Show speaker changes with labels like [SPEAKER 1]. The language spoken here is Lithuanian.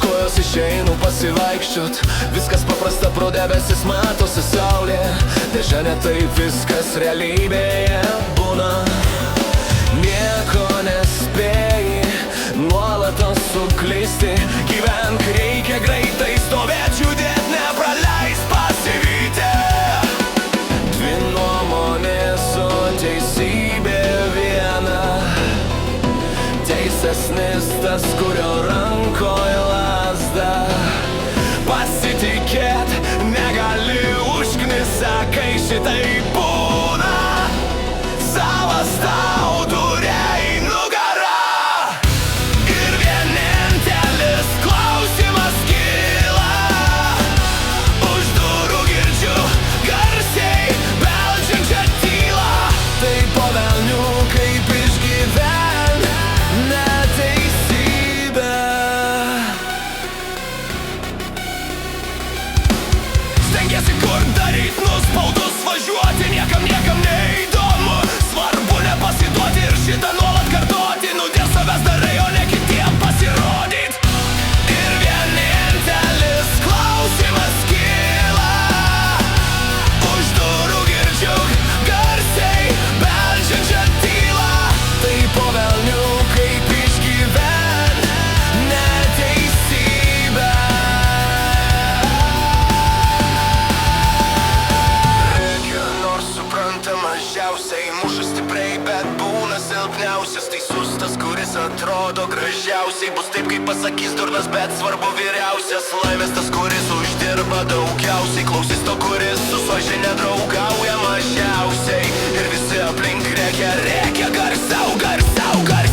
[SPEAKER 1] kojos išeinu pasivaikščiot. Viskas paprasta, pro debesis matosi saulė. Deja ne taip viskas realybėje būna. Nieko nespėji, nuolatos suklysti. Gyvenk reikia greitai, stovėt, judėt, nepraleist, pasivyti. Dvi nuomonės, o teisybė viena. Teisesnis tas, kurio rankoje lazda. Pasitikėt negali, užknisa, kai šitai būna. Savas tau duria į nugarą. Ir vienintelis klausimas kyla. Už durų girdžiu garsiai beldžiančią tylą. Tai po velnių kaip išgyvent neteisybę. Stengiesi kur daryt, nuspaudus važiuoti, niekam neįdomu. Svarbu nepasiduoti ir šitą nuolat kartoti. Dėl savęs darai, o ne kitiem pasirodyt. Ir vienintelis klausimas kyla. Už durų girdžiu garsiai beldžiančią tylą. Tai po velnių kaip išgyvent neteisybę. Reikia nors supranta mažiausiai. Muša stipriai, bet būna silpniausias. Teisus tas, kuris atrodo gražiausiai. Bus taip, kaip pasakys durnas, bet svarbu vyriausias. Laimės tas, kuris uždirba daugiausiai. Klausys to, kuris su soži nedraugauja mažiausiai. Ir visi aplink rėkia, rėkia garsiau, garsiau, garsiau.